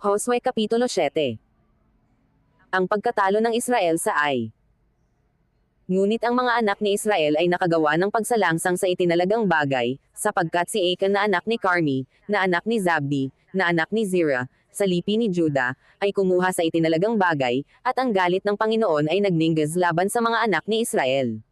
Josue Kapitulo 7. Ang pagkatalo ng Israel sa Ai. Ngunit ang mga anak ni Israel ay nakagawa ng pagsalangsang sa itinalagang bagay, sapagkat si Achan na anak ni Carmi, na anak ni Zabdi, na anak ni Zerah, sa lipi ni Juda, ay kumuha sa itinalagang bagay, at ang galit ng Panginoon ay nagninggas laban sa mga anak ni Israel.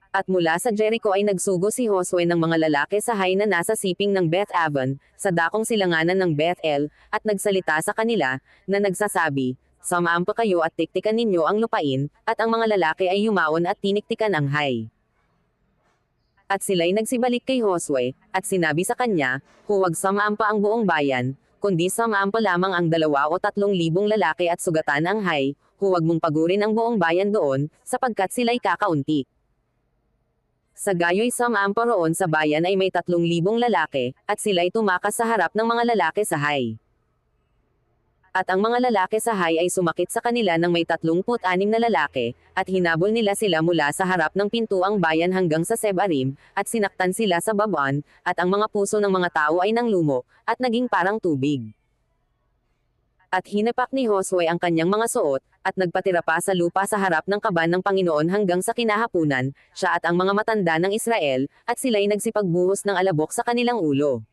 At mula sa Jericho ay nagsugo si Josue ng mga lalaki sa Hai na nasa siping ng Beth-aven, sa dakong silanganan ng Beth-el, at nagsalita sa kanila, na nagsasabi, "Samahan pa kayo at tiktikan ninyo ang lupain," at ang mga lalaki ay yumaon at tiniktikan ang Hai. At sila'y nagsibalik kay Josue, at sinabi sa kanya, "Huwag samahan pa ang buong bayan, kundi samahan pa lamang ang 2 o 3,000 lalaki at sugatan ang Hai, huwag mong pagurin ang buong bayan doon, sapagkat sila'y kakaunti." Sa gayo'y samahan pa roon sa bayan ay may 3,000 lalaki, at sila'y tumakas sa harap ng mga lalaki sa Hai. At ang mga lalaki sa Hai ay sumakit sa kanila ng may 36 na lalaki, at hinabol nila sila mula sa harap ng pintuang bayan hanggang sa Sebarim, at sinaktan sila sa Babon, at ang mga puso ng mga tao ay nanglumo, at naging parang tubig. At hinapak ni Josue ang kanyang mga suot, at nagpatira pa sa lupa sa harap ng kaban ng Panginoon hanggang sa kinahapunan, siya at ang mga matanda ng Israel, at sila'y nagsipagbuhos ng alabok sa kanilang ulo.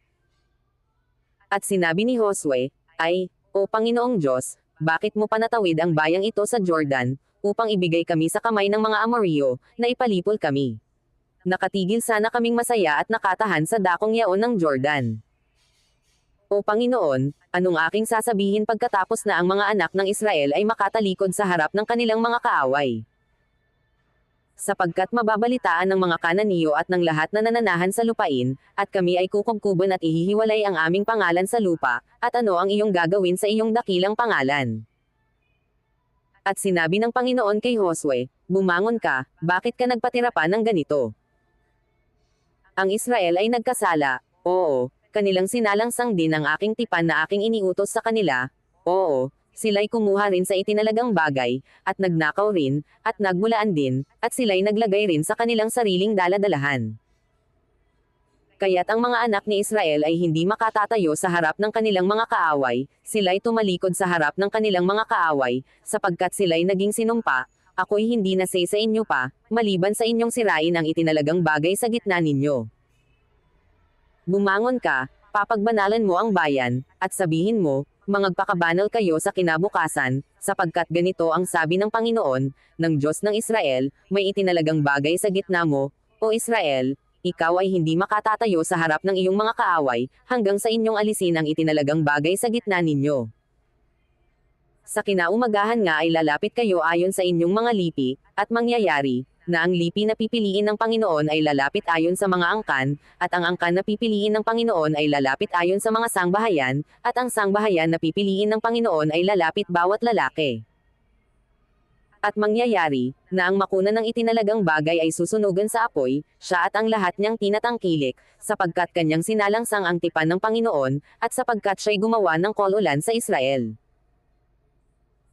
At sinabi ni Josue, "Ay, O Panginoong Diyos, bakit mo panatawid ang bayang ito sa Jordan, upang ibigay kami sa kamay ng mga Amoreo, na ipalipol kami? Nakatigil sana kaming masaya at nakatahan sa dakong yaon ng Jordan. O Panginoon, anong aking sasabihin pagkatapos na ang mga anak ng Israel ay makatalikod sa harap ng kanilang mga kaaway? Sapagkat mababalitaan ng mga Kananiyo at ng lahat na nananahan sa lupain, at kami ay kukubkuban at ihihiwalay ang aming pangalan sa lupa, at ano ang iyong gagawin sa iyong dakilang pangalan?" At sinabi ng Panginoon kay Josue, "Bumangon ka, bakit ka nagpatira pa ng ganito? Ang Israel ay nagkasala, oo, kanilang sinalangsang din ang aking tipan na aking iniutos sa kanila, oo, sila'y kumuha rin sa itinalagang bagay, at nagnakaw rin, at nagmulaan din, at sila'y naglagay rin sa kanilang sariling daladalahan. Kaya't ang mga anak ni Israel ay hindi makatatayo sa harap ng kanilang mga kaaway, sila'y tumalikod sa harap ng kanilang mga kaaway, sapagkat sila'y naging sinumpa, ako'y hindi nasay sa inyo pa, maliban sa inyong sirain ang itinalagang bagay sa gitna ninyo. Bumangon ka, papagbanalan mo ang bayan, at sabihin mo, mangagpakabanal kayo sa kinabukasan, sapagkat ganito ang sabi ng Panginoon, ng Diyos ng Israel, may itinalagang bagay sa gitna mo, O Israel, ikaw ay hindi makatatayo sa harap ng iyong mga kaaway, hanggang sa inyong alisin ang itinalagang bagay sa gitna ninyo. Sa kinaumagahan nga ay lalapit kayo ayon sa inyong mga lipi, at mangyayari, na ang lipi na pipiliin ng Panginoon ay lalapit ayon sa mga angkan, at ang angkan na pipiliin ng Panginoon ay lalapit ayon sa mga sangbahayan, at ang sangbahayan na pipiliin ng Panginoon ay lalapit bawat lalaki. At mangyayari, na ang makuna ng itinalagang bagay ay susunugan sa apoy, siya at ang lahat niyang tinatangkilik, sapagkat kanyang sinalangsang ang tipan ng Panginoon, at sapagkat siya'y gumawa ng kol-ulan sa Israel."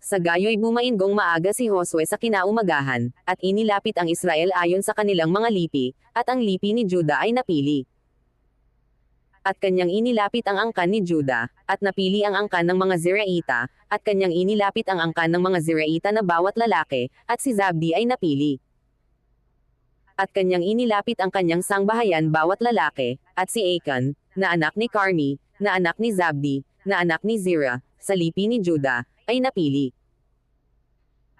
Sa gayo'y bumainggong maaga si Josue sa kinaumagahan, at inilapit ang Israel ayon sa kanilang mga lipi, at ang lipi ni Juda ay napili. At kanyang inilapit ang angkan ni Juda, at napili ang angkan ng mga Zeraita, at kanyang inilapit ang angkan ng mga Zeraita na bawat lalaki, at si Zabdi ay napili. At kanyang inilapit ang kanyang sangbahayan bawat lalaki, at si Achan, na anak ni Carmi, na anak ni Zabdi, na anak ni Zerah, sa lipi ni Juda, ay napili.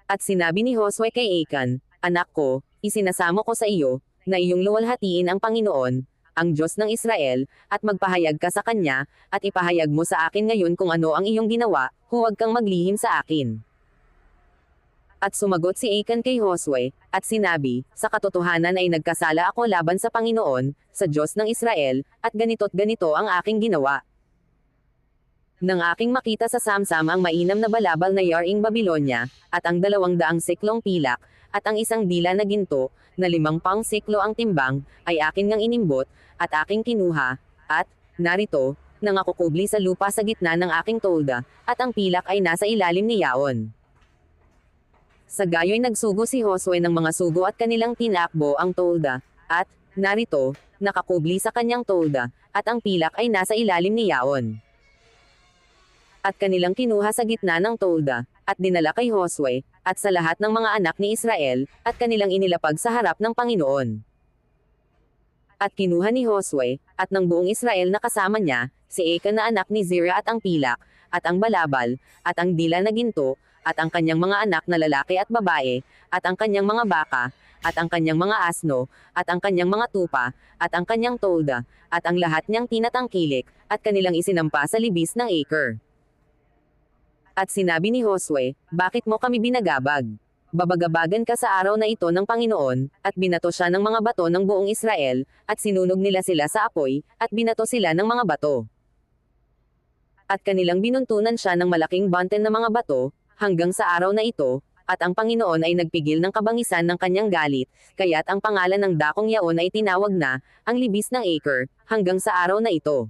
At sinabi ni Josue kay Achan, "Anak ko, isinasamo ko sa iyo, na iyong luwalhatiin ang Panginoon, ang Diyos ng Israel, at magpahayag ka sa kanya, at ipahayag mo sa akin ngayon kung ano ang iyong ginawa, huwag kang maglihim sa akin." At sumagot si Achan kay Josue, at sinabi, "Sa katotohanan ay nagkasala ako laban sa Panginoon, sa Diyos ng Israel, at ganito't ganito ang aking ginawa. Nang aking makita sa Samsam ang mainam na balabal na yaring Babilonya, at ang 200 siklong pilak, at ang 1 dila na ginto, na 5 pound siklo ang timbang, ay akin ngang inimbot, at aking kinuha, at, narito, nangakukubli sa lupa sa gitna ng aking tolda, at ang pilak ay nasa ilalim ni Yaon." Sa gayo'y nagsugo si Josue ng mga sugo at kanilang tinakbo ang tolda, at, narito, nakakubli sa kanyang tolda, at ang pilak ay nasa ilalim ni Yaon. At kanilang kinuha sa gitna ng tolda, at dinala kay Josue, at sa lahat ng mga anak ni Israel, at kanilang inilapag sa harap ng Panginoon. At kinuha ni Josue, at ng buong Israel na kasama niya, si Achan na anak ni Zerah at ang pilak, at ang balabal, at ang dila na ginto, at ang kanyang mga anak na lalaki at babae, at ang kanyang mga baka, at ang kanyang mga asno, at ang kanyang mga tupa, at ang kanyang tolda, at ang lahat niyang tinatangkilik, at kanilang isinampa sa libis ng Acre. At sinabi ni Josue, bakit mo kami binagabag? Babagabagan ka sa araw na ito ng Panginoon, at binato siya ng mga bato ng buong Israel, at sinunog nila sila sa apoy, at binato sila ng mga bato. At kanilang binuntunan siya ng malaking bunten na mga bato, hanggang sa araw na ito, at ang Panginoon ay nagpigil ng kabangisan ng kanyang galit, kaya't ang pangalan ng dakong yaon ay tinawag na, ang libis ng Acre, hanggang sa araw na ito.